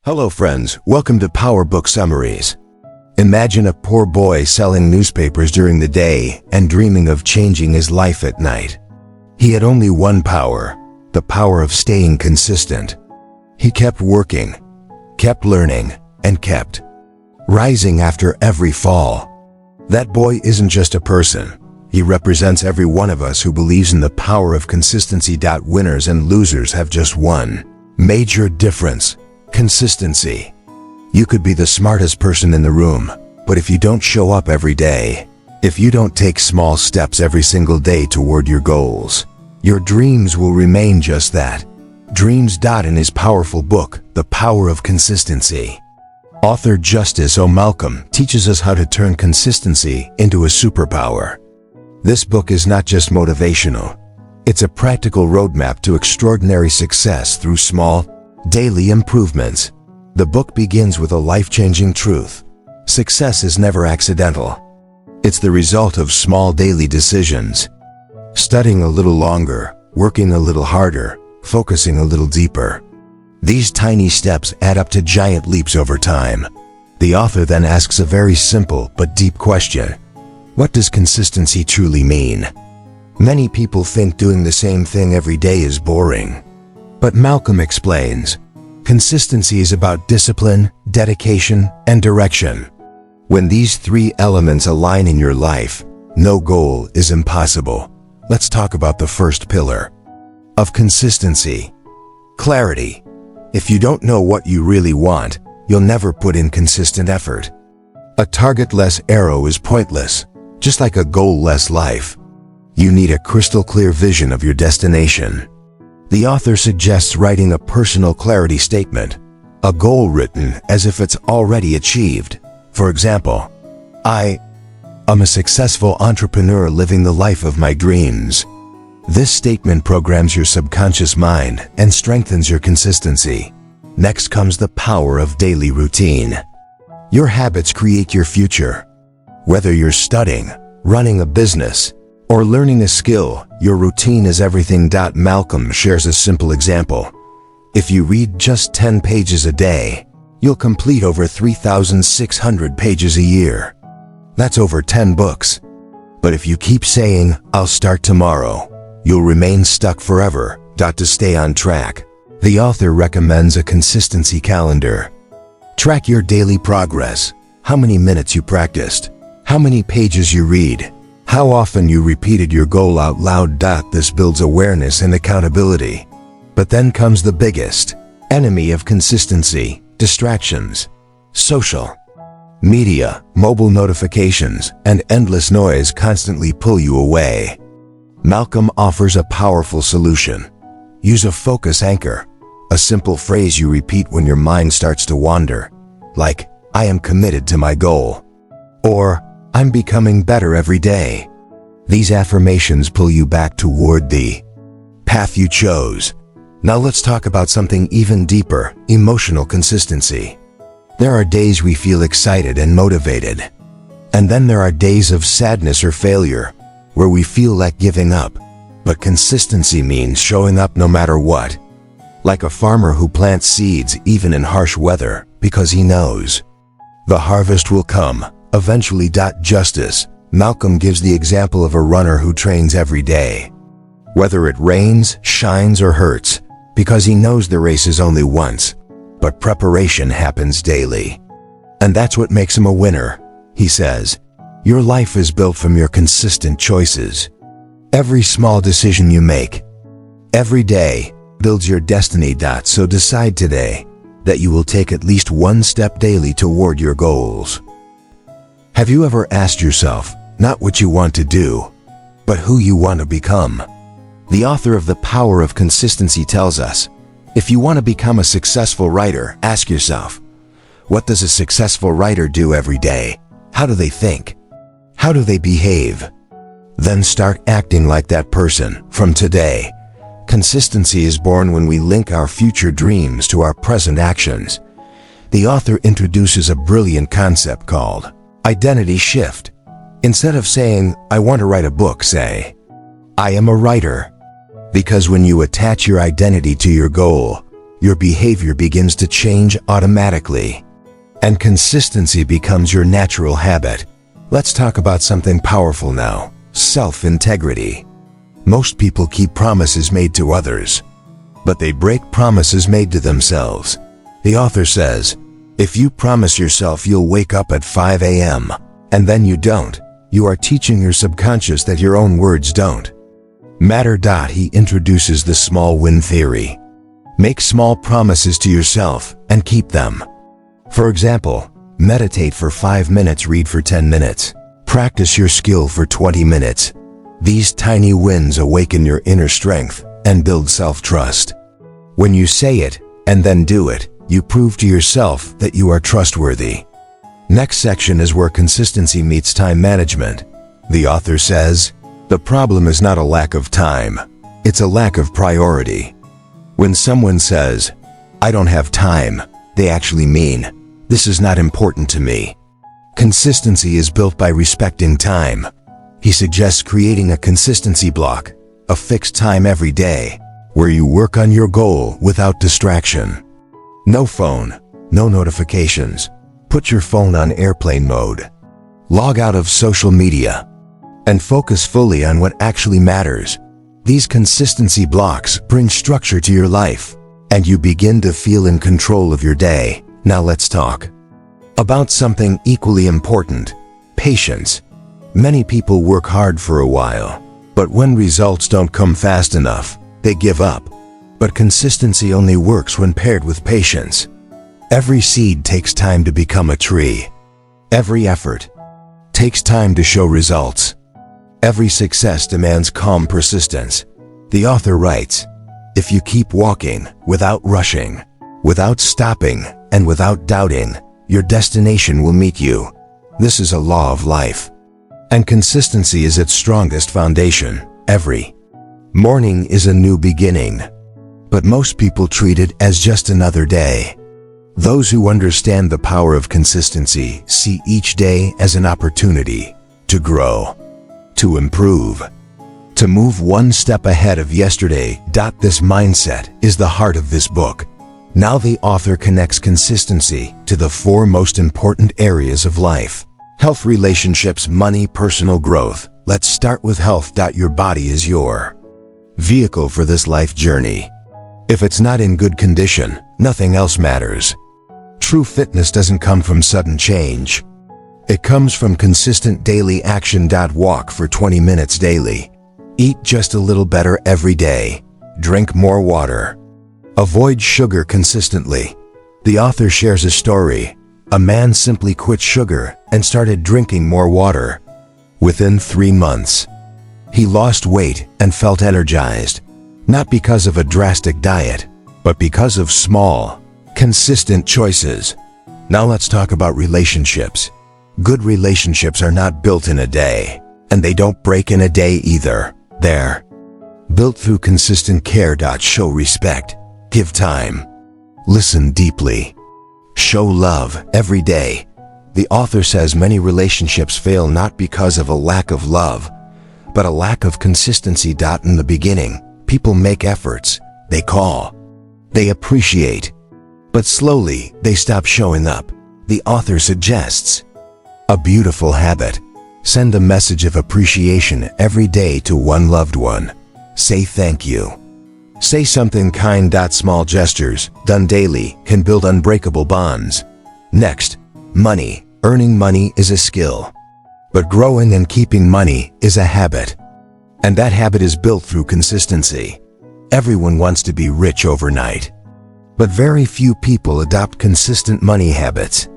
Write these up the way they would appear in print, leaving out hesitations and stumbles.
Hello friends, welcome to PowerBook Summaries. Imagine a poor boy selling newspapers during the day and dreaming of changing his life at night. He had only one power, the power of staying consistent. He kept working, kept learning, and kept rising after every fall. That boy isn't just a person. He represents every one of us who believes in the power of consistency. Winners and losers have just one major difference: consistency. You could be the smartest person in the room, but if you don't show up every day, if you don't take small steps every single day toward your goals, your dreams will remain just that, dreams. In his powerful book, The Power of Consistency, author Justice O. Malcolm teaches us how to turn consistency into a superpower. This book is not just motivational. It's a practical roadmap to extraordinary success through small, daily improvements. The book begins with a life-changing truth: success is never accidental. It's the result of small daily decisions. Studying a little longer, working a little harder, focusing a little deeper. These tiny steps add up to giant leaps over time. The author then asks a very simple but deep question: what does consistency truly mean? Many people think doing the same thing every day is boring. But Malcolm explains, consistency is about discipline, dedication, and direction. When these three elements align in your life, no goal is impossible. Let's talk about the first pillar of consistency: clarity. If you don't know what you really want, you'll never put in consistent effort. A target-less arrow is pointless, just like a goal-less life. You need a crystal clear vision of your destination. The author suggests writing a personal clarity statement, a goal written as if it's already achieved. For example, I am a successful entrepreneur living the life of my dreams. This statement programs your subconscious mind and strengthens your consistency. Next comes the power of daily routine. Your habits create your future. Whether you're studying, running a business, or learning a skill, your routine is everything. Malcolm shares a simple example. If you read just 10 pages a day, you'll complete over 3,600 pages a year. That's over 10 books. But if you keep saying, "I'll start tomorrow," you'll remain stuck forever. To stay on track, the author recommends a consistency calendar. Track your daily progress: how many minutes you practiced, how many pages you read, how often you repeated your goal out loud. This builds awareness and accountability. But then comes the biggest enemy of consistency: distractions. Social media, mobile notifications, and endless noise constantly pull you away. Malcolm offers a powerful solution. Use a focus anchor, a simple phrase you repeat when your mind starts to wander, like, "I am committed to my goal," or "I'm becoming better every day." These affirmations pull you back toward the path you chose. Now let's talk about something even deeper: emotional consistency. There are days we feel excited and motivated. And then there are days of sadness or failure, where we feel like giving up. But consistency means showing up no matter what. Like a farmer who plants seeds even in harsh weather, because he knows the harvest will come eventually. Justice Malcolm gives the example of a runner who trains every day. Whether it rains, shines, or hurts, because he knows the race is only once. But preparation happens daily. And that's what makes him a winner. He says, your life is built from your consistent choices. Every small decision you make, every day, builds your destiny. So decide today that you will take at least one step daily toward your goals. Have you ever asked yourself, not what you want to do, but who you want to become? The author of The Power of Consistency tells us, if you want to become a successful writer, ask yourself, what does a successful writer do every day? How do they think? How do they behave? Then start acting like that person from today. Consistency is born when we link our future dreams to our present actions. The author introduces a brilliant concept called identity shift. Instead of saying, I want to write a book, say, I am a writer. Because when you attach your identity to your goal, your behavior begins to change automatically. And consistency becomes your natural habit. Let's talk about something powerful now: self-integrity. Most people keep promises made to others, but they break promises made to themselves. The author says, if you promise yourself you'll wake up at 5 a.m. and then you don't, you are teaching your subconscious that your own words don't matter. He introduces the small win theory. Make small promises to yourself and keep them. For example, meditate for 5 minutes, read for 10 minutes, practice your skill for 20 minutes. These tiny wins awaken your inner strength and build self-trust. When you say it and then do it, you prove to yourself that you are trustworthy. Next section is where consistency meets time management. The author says, the problem is not a lack of time, it's a lack of priority. When someone says, I don't have time, they actually mean, this is not important to me. Consistency is built by respecting time. He suggests creating a consistency block, a fixed time every day, where you work on your goal without distraction. No phone, no notifications. Put your phone on airplane mode. Log out of social media and focus fully on what actually matters. These consistency blocks bring structure to your life, and you begin to feel in control of your day. Now let's talk about something equally important: patience. Many people work hard for a while, but when results don't come fast enough, they give up. But consistency only works when paired with patience. Every seed takes time to become a tree. Every effort takes time to show results. Every success demands calm persistence. The author writes, if you keep walking without rushing, without stopping, and without doubting, your destination will meet you. This is a law of life. And consistency is its strongest foundation. Every morning is a new beginning. But most people treat it as just another day. Those who understand the power of consistency see each day as an opportunity to grow, to improve, to move one step ahead of yesterday. This mindset is the heart of this book. Now the author connects consistency to the 4 most important areas of life: health, relationships, money, personal growth. Let's start with health. Your body is your vehicle for this life journey. If it's not in good condition, nothing else matters. True fitness doesn't come from sudden change. It comes from consistent daily action. Walk for 20 minutes daily. Eat just a little better every day. Drink more water. Avoid sugar consistently. The author shares a story. A man simply quit sugar and started drinking more water. Within 3 months, he lost weight and felt energized. Not because of a drastic diet, but because of small, consistent choices. Now let's talk about relationships. Good relationships are not built in a day, and they don't break in a day either. They're built through consistent care. Show respect. Give time. Listen deeply. Show love every day. The author says many relationships fail not because of a lack of love, but a lack of consistency. In the beginning, people make efforts. They call. They appreciate. But slowly, they stop showing up. The author suggests a beautiful habit. Send a message of appreciation every day to one loved one. Say thank you. Say something kind. Small gestures, done daily, can build unbreakable bonds. Next, money. Earning money is a skill, but growing and keeping money is a habit. And that habit is built through consistency. Everyone wants to be rich overnight, but very few people adopt consistent money habits.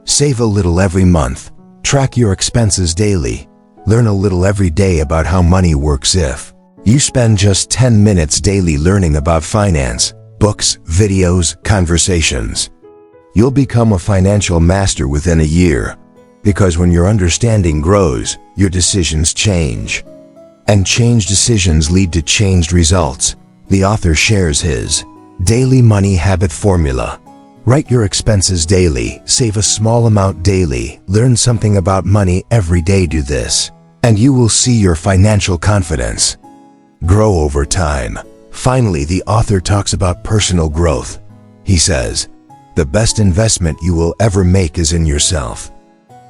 Save a little every month. Track your expenses daily. Learn a little every day about how money works. If you spend just 10 minutes daily learning about finance, books, videos, conversations, you'll become a financial master within a year. Because when your understanding grows, your decisions change. And changed decisions lead to changed results. The author shares his daily money habit formula. Write your expenses daily, save a small amount daily, learn something about money every day. Do this, and you will see your financial confidence grow over time. Finally, the author talks about personal growth. He says, the best investment you will ever make is in yourself.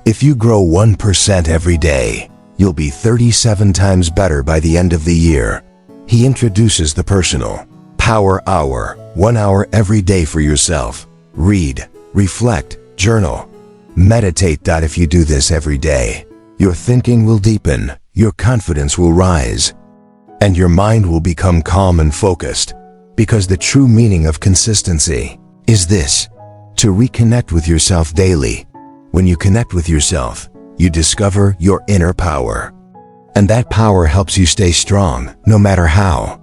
If you grow 1% every day, you'll be 37 times better by the end of the year. He introduces the personal Power Hour, 1 hour every day for yourself. Read, reflect, journal, meditate. If you do this every day, your thinking will deepen, your confidence will rise, and your mind will become calm and focused. Because the true meaning of consistency is this: to reconnect with yourself daily. When you connect with yourself, you discover your inner power. And that power helps you stay strong, no matter how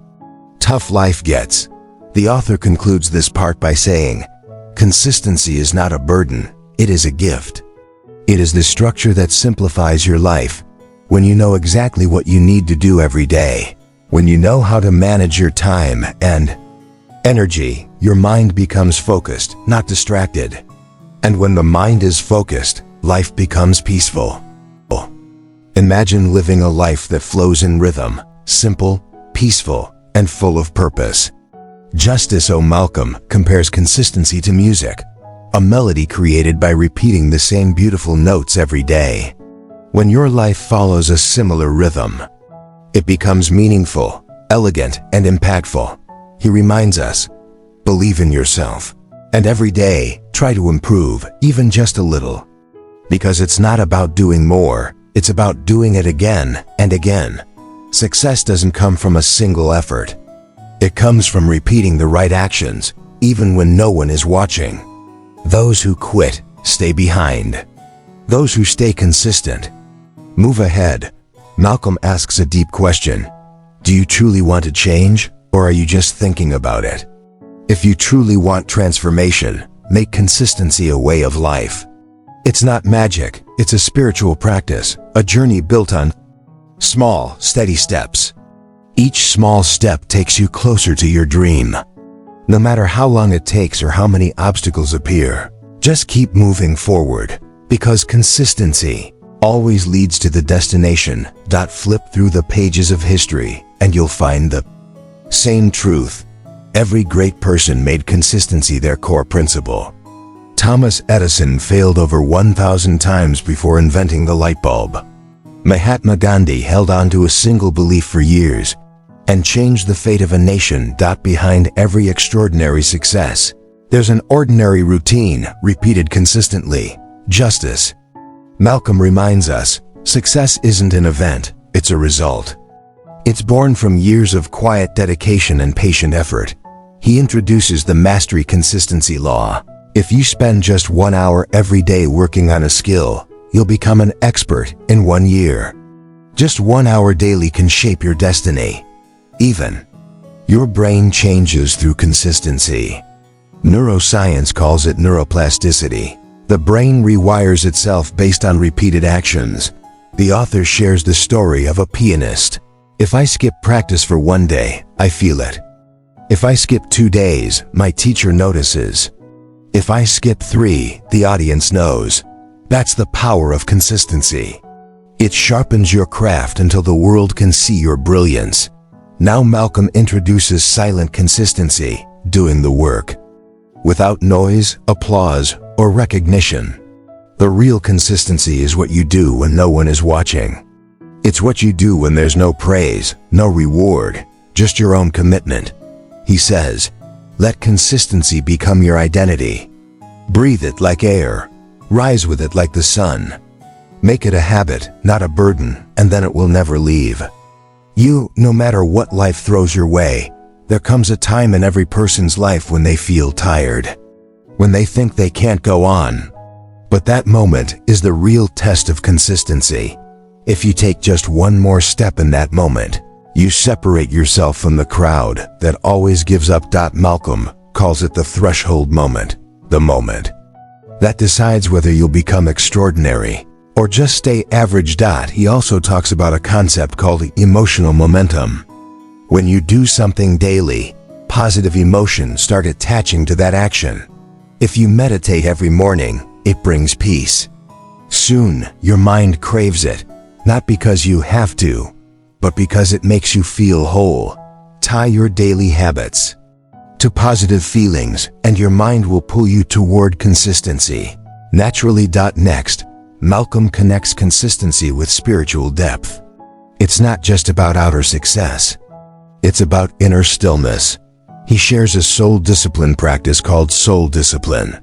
tough life gets. The author concludes this part by saying, consistency is not a burden, it is a gift. It is the structure that simplifies your life. When you know exactly what you need to do every day, when you know how to manage your time and energy, your mind becomes focused, not distracted. And when the mind is focused, life becomes peaceful. Imagine living a life that flows in rhythm, simple, peaceful, and full of purpose. Justice O. Malcolm compares consistency to music, a melody created by repeating the same beautiful notes every day. When your life follows a similar rhythm, it becomes meaningful, elegant, and impactful. He reminds us, believe in yourself, and every day, try to improve, even just a little. Because it's not about doing more, it's about doing it again and again. Success doesn't come from a single effort. It comes from repeating the right actions, even when no one is watching. Those who quit stay behind. Those who stay consistent move ahead. Malcolm asks a deep question. Do you truly want to change, or are you just thinking about it? If you truly want transformation, make consistency a way of life. It's not magic, it's a spiritual practice, a journey built on small, steady steps. Each small step takes you closer to your dream. No matter how long it takes or how many obstacles appear, just keep moving forward, because consistency always leads to the destination. Flip through the pages of history, and you'll find the same truth. Every great person made consistency their core principle. Thomas Edison failed over 1,000 times before inventing the light bulb. Mahatma Gandhi held on to a single belief for years and changed the fate of a nation. Behind every extraordinary success, there's an ordinary routine repeated consistently. Justice. Malcolm reminds us, success isn't an event, it's a result. It's born from years of quiet dedication and patient effort. He introduces the mastery consistency law. If you spend just 1 hour every day working on a skill, you'll become an expert in 1 year. Just 1 hour daily can shape your destiny. Even your brain changes through consistency. Neuroscience calls it neuroplasticity. The brain rewires itself based on repeated actions. The author shares the story of a pianist. If I skip practice for 1 day, I feel it. If I skip 2 days, my teacher notices. If I skip 3, the audience knows. That's the power of consistency. It sharpens your craft until the world can see your brilliance. Now Malcolm introduces silent consistency, doing the work without noise, applause, or recognition. The real consistency is what you do when no one is watching. It's what you do when there's no praise, no reward, just your own commitment. He says, let consistency become your identity. Breathe it like air. Rise with it like the sun. Make it a habit, not a burden, and then it will never leave. No matter what life throws your way, there comes a time in every person's life when they feel tired, when they think they can't go on. But that moment is the real test of consistency. If you take just one more step in that moment, you separate yourself from the crowd that always gives up. Malcolm calls it the threshold moment, the moment that decides whether you'll become extraordinary or just stay average. He also talks about a concept called emotional momentum. When you do something daily, positive emotions start attaching to that action. If you meditate every morning, it brings peace. Soon, your mind craves it, not because you have to, but because it makes you feel whole. Tie your daily habits to positive feelings, and your mind will pull you toward consistency. Naturally. Next, Malcolm connects consistency with spiritual depth. It's not just about outer success. It's about inner stillness. He shares a soul discipline practice called soul discipline.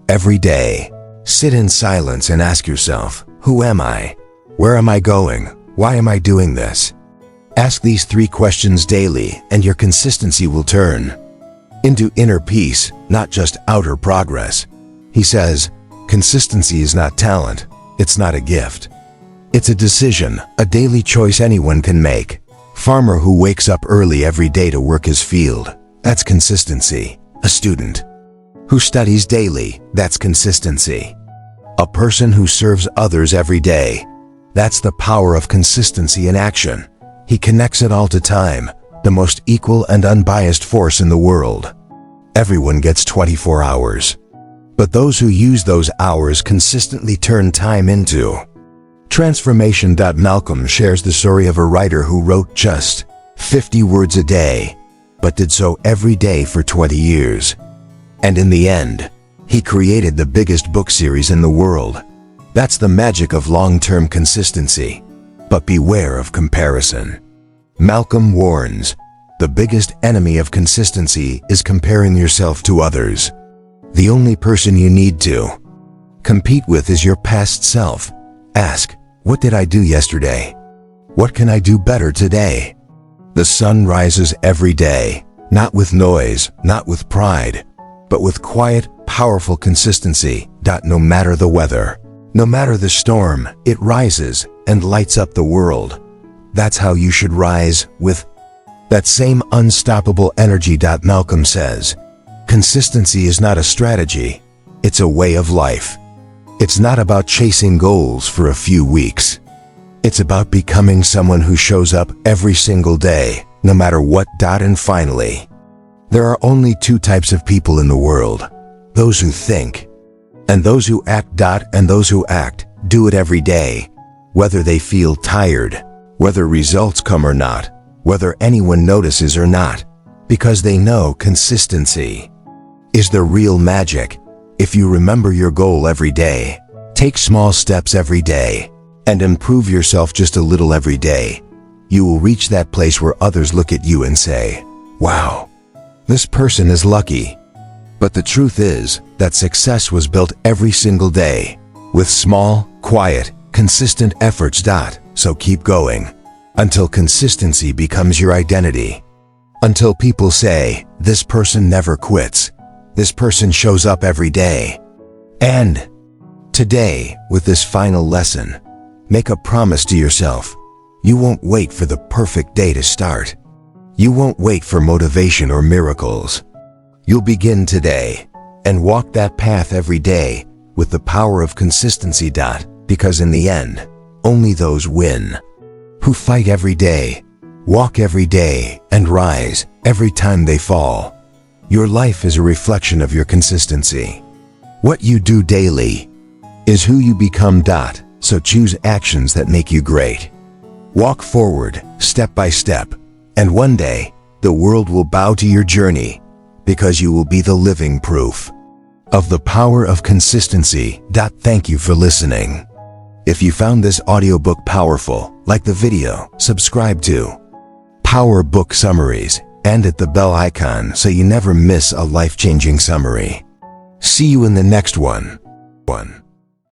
Every day, sit in silence and ask yourself, who am I? Where am I going? Why am I doing this? Ask these 3 questions daily, and your consistency will turn into inner peace, not just outer progress. He says, consistency is not talent. It's not a gift. It's a decision, a daily choice anyone can make. Farmer who wakes up early every day to work his field, that's consistency. A student who studies daily, that's consistency. A person who serves others every day, that's the power of consistency in action. He connects it all to time, the most equal and unbiased force in the world. Everyone gets 24 hours. But those who use those hours consistently turn time into transformation. Malcolm shares the story of a writer who wrote just 50 words a day, but did so every day for 20 years. And in the end, he created the biggest book series in the world. That's the magic of long-term consistency. But beware of comparison. Malcolm warns, the biggest enemy of consistency is comparing yourself to others. The only person you need to compete with is your past self. Ask, what did I do yesterday? What can I do better today? The sun rises every day, not with noise, not with pride, but with quiet, powerful consistency. No matter the weather, no matter the storm, it rises and lights up the world. That's how you should rise, with that same unstoppable energy. Malcolm says, consistency is not a strategy, it's a way of life. It's not about chasing goals for a few weeks. It's about becoming someone who shows up every single day, no matter what. And finally, there are only 2 types of people in the world: those who think and those who act. And those who act do it every day, whether they feel tired, whether results come or not, whether anyone notices or not, because they know consistency is the real magic. If you remember your goal every day, take small steps every day, and improve yourself just a little every day, you will reach that place where others look at you and say, wow, this person is lucky. But the truth is that success was built every single day, with small, quiet, consistent efforts. So keep going, until consistency becomes your identity. Until people say, this person never quits. This person shows up every day. And today, with this final lesson, make a promise to yourself. You won't wait for the perfect day to start. You won't wait for motivation or miracles. You'll begin today and walk that path every day with the power of consistency. Because in the end, only those win who fight every day, walk every day, and rise every time they fall. Your life is a reflection of your consistency. What you do daily is who you become. So choose actions that make you great. Walk forward, step by step, and one day, the world will bow to your journey, because you will be the living proof of the power of consistency. Thank you for listening. If you found this audiobook powerful, like the video, subscribe to PowerBook Summaries, and hit the bell icon so you never miss a life-changing summary. See you in the next one.